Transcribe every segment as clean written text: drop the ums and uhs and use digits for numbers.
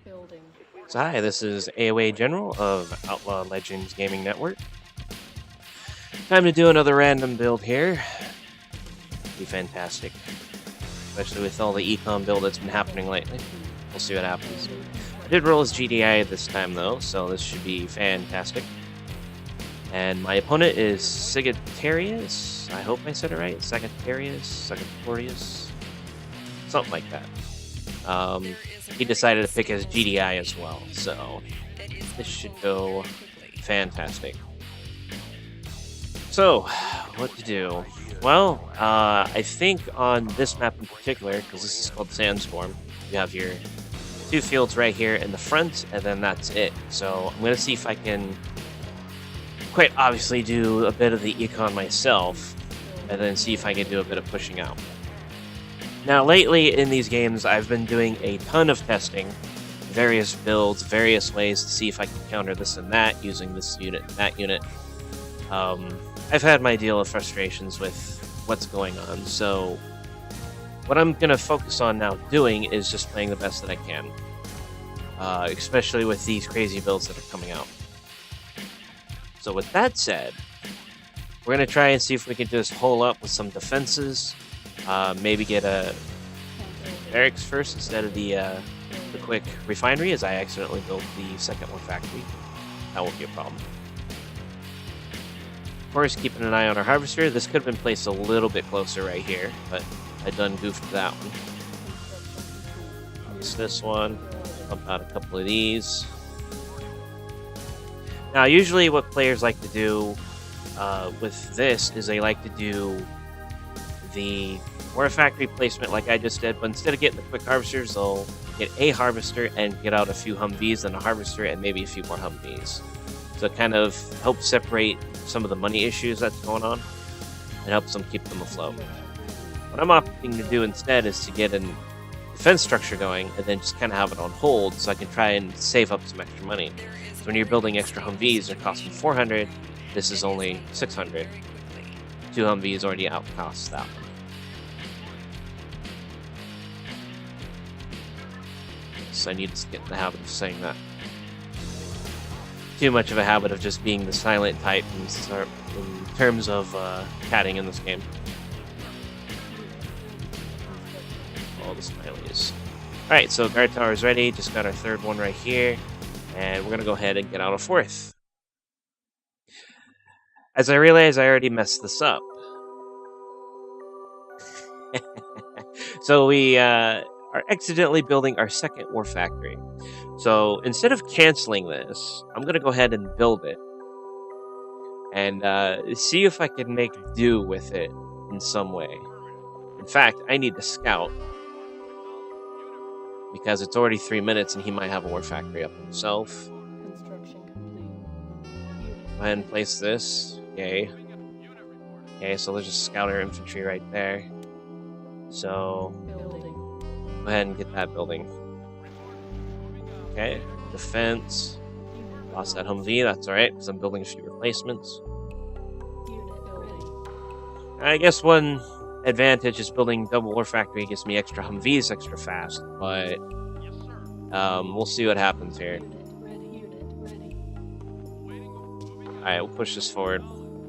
Building. So hi, this is AOA General of Outlaw Legends Gaming Network. Time to do another random build here. Be fantastic. Especially with all the econ build that's been happening lately. We'll see what happens. I did roll as GDI this time though, so this should be fantastic. And my opponent is Sagittarius. I hope I said it right. Sagittarius? Something like that. He decided to pick as GDI as well, so this should go fantastic. So, what to do? Well, I think on this map in particular, because this is called Sandstorm, you have your two fields right here in the front, and then that's it. So I'm going to see if I can quite obviously do a bit of the econ myself, and then see if I can do a bit of pushing out. Now, lately in these games, I've been doing a ton of testing, various builds, various ways to see if I can counter this and that, using this unit and that unit. I've had my deal of frustrations with what's going on, so what I'm going to focus on now doing is just playing the best that I can, especially with these crazy builds that are coming out. So with that said, we're going to try and see if we can just hole up with some defenses. Maybe get a barracks first instead of the quick refinery, as I accidentally built the second one factory. That won't be a problem. Of course, keeping an eye on our harvester. This could have been placed a little bit closer right here, but I done goofed that one. It's this one. Pump out a couple of these. Now, usually what players like to do with this is they like to do the war factory placement like I just did, but instead of getting the quick harvesters, they'll get a harvester and get out a few Humvees, then a harvester and maybe a few more Humvees. So it kind of helps separate some of the money issues that's going on and helps them keep them afloat. What I'm opting to do instead is to get a defense structure going and then just kind of have it on hold so I can try and save up some extra money. So when you're building extra Humvees, they're costing 400. This is only 600. 2 Humvees already outcost that one. So I need to get in the habit of saying that. Too much of a habit of just being the silent type in terms of catting in this game. All the smileys. Alright, so guard tower is ready. Just got our third one right here. And we're going to go ahead and get out a fourth. As I realize I already messed this up. So we are accidentally building our second war factory. So instead of canceling this, I'm going to go ahead and build it. And see if I can make do with it in some way. In fact, I need to scout. Because it's already 3 minutes and he might have a war factory up himself. Construction complete. Go ahead and place this. Yay. Okay, so let's just scout our infantry right there. So, Building. go ahead and get that building. Okay, defense. Lost that Humvee, that's alright, because I'm building a few replacements. Unit building. I guess one advantage is building double war factory gives me extra Humvees extra fast, but we'll see what happens here. Unit ready. Alright, we'll push this forward.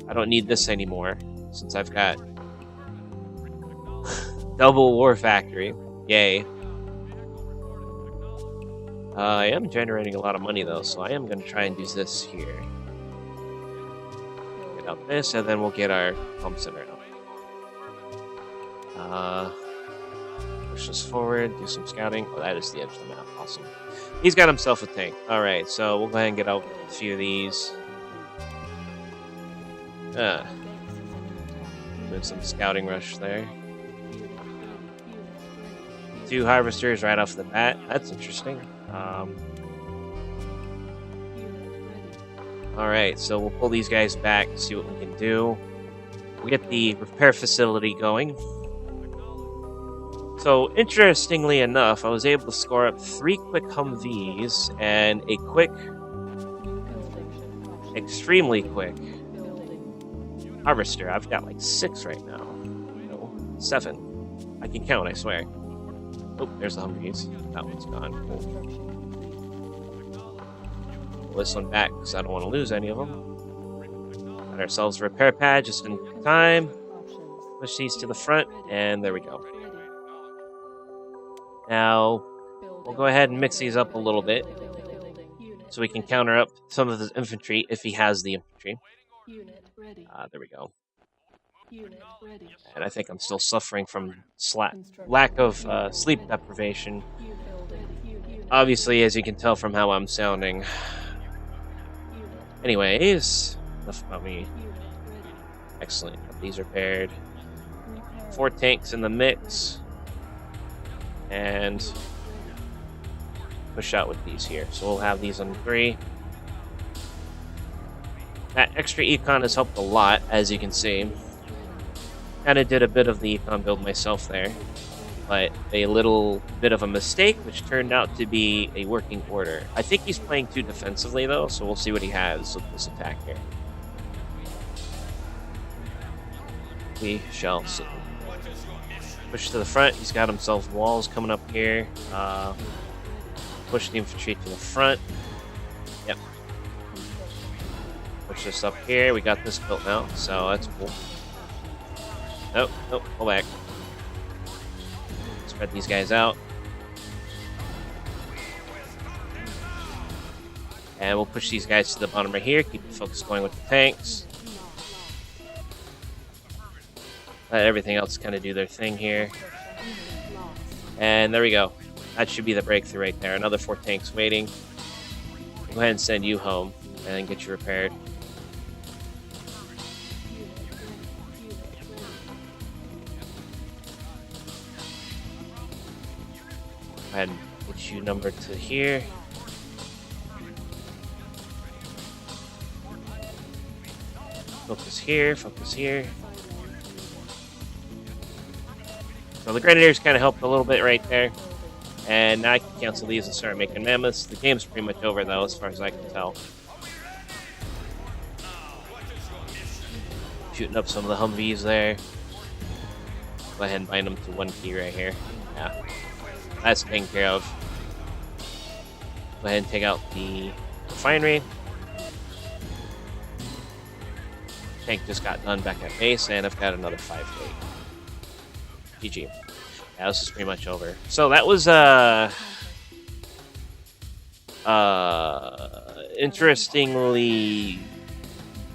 I don't need this anymore, since I've got double war factory. Yay. I am generating a lot of money though, so I am going to try and do this here. Get out this, and then we'll get our pump center out. Push this forward, do some scouting. Oh, that is the edge of the map. Awesome. He's got himself a tank. Alright, so we'll go ahead and get out a few of these. Doing some scouting rush there. 2 harvesters right off the bat. That's interesting. Alright, so we'll pull these guys back and see what we can do. We'll get the repair facility going. So, interestingly enough, I was able to score up 3 quick Humvees and a quick, extremely quick harvester. I've got like 6 right now. No, 7. I can count, I swear. Oh, there's the Humvees. That one's gone. Cool. Construction complete. Pull this one back because I don't want to lose any of them. Got ourselves a repair pad just in time. Options. Push these to the front, and there we go. Ready. Now, Building. we'll go ahead and mix these up a little bit Building. Unit. so we can counter up some of his infantry if he has the infantry. Unit ready. There we go. Unit ready. And I think I'm still suffering from Construction. lack of sleep deprivation. Building. Unit. Obviously, as you can tell from how I'm sounding. Unit. Anyways, enough about me. Unit ready. Excellent. Got these repaired. Repair. 4 tanks in the mix. And push out with these here. So we'll have these on 3. That extra econ has helped a lot, as you can see. Kind of did a bit of the econ build myself there, but a little bit of a mistake, which turned out to be a working order. I think he's playing too defensively, though, so we'll see what he has with this attack here. We shall see. Push to the front. He's got himself walls coming up here. Push the infantry to the front. Yep. Push this up here. We got this built now, so that's cool. Nope, nope, pull back. Spread these guys out. And we'll push these guys to the bottom right here. Keep the focus going with the tanks. Let everything else kind of do their thing here. And there we go. That should be the breakthrough right there. Another 4 tanks waiting. Go ahead and send you home and get you repaired. Go ahead and get you numbered to here. Focus here, focus here. So the Grenadiers kind of helped a little bit right there. And now I can cancel these and start making mammoths. The game's pretty much over, though, as far as I can tell. Shooting up some of the Humvees there. Go ahead and bind them to 1 key right here. Yeah. That's taken care of. Go ahead and take out the refinery. Tank just got done back at base, and I've got another 5 to 8. GG. Yeah, this is pretty much over. So that was interestingly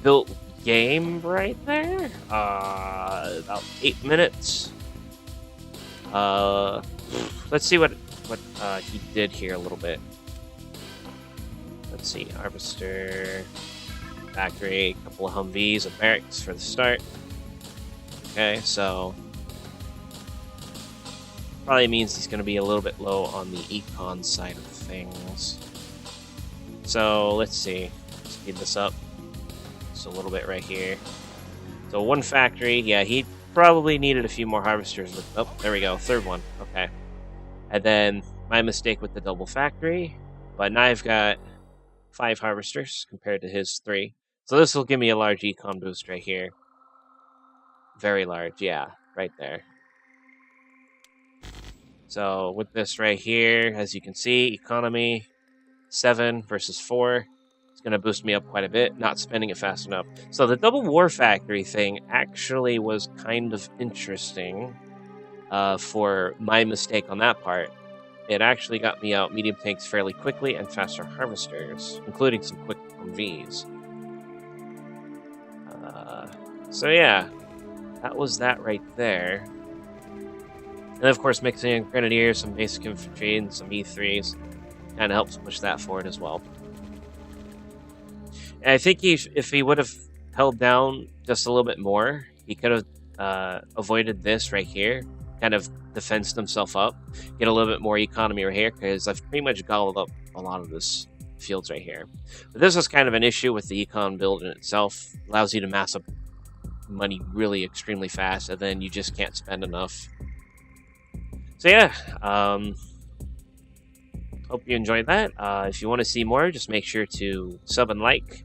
built game right there. About 8 minutes. Let's see what he did here a little bit. Let's see, harvester, factory, a couple of Humvees, a barracks for the start. Okay, so probably means he's going to be a little bit low on the econ side of things. So let's see, speed this up just a little bit right here. So 1 factory, yeah, he probably needed a few more harvesters. Oh, there we go, 3rd one. Okay, and then my mistake with the double factory, but now I've got 5 harvesters compared to his 3. So this will give me a large econ boost right here. Very large, yeah, right there. So with this right here, as you can see, economy 7 versus 4. It's going to boost me up quite a bit, not spending it fast enough. So the double war factory thing actually was kind of interesting for my mistake on that part. It actually got me out medium tanks fairly quickly and faster harvesters, including some quick Vs. So yeah, that was that right there. And of course, mixing in Grenadiers, some basic infantry, and some E3s kind of helps push that forward as well. And I think if he would have held down just a little bit more, he could have avoided this right here, kind of defensed himself up, get a little bit more economy right here, because I've pretty much gobbled up a lot of this fields right here. But this is kind of an issue with the econ build in itself. Allows you to mass up money really extremely fast, and then you just can't spend enough. So yeah, hope you enjoyed that. If you want to see more, just make sure to sub and like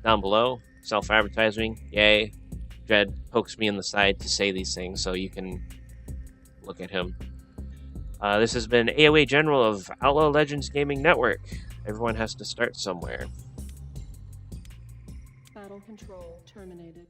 down below. Self-advertising, yay. Dread pokes me in the side to say these things, so you can look at him. This has been AOA General of Outlaw Legends Gaming Network. Everyone has to start somewhere. Battle control terminated.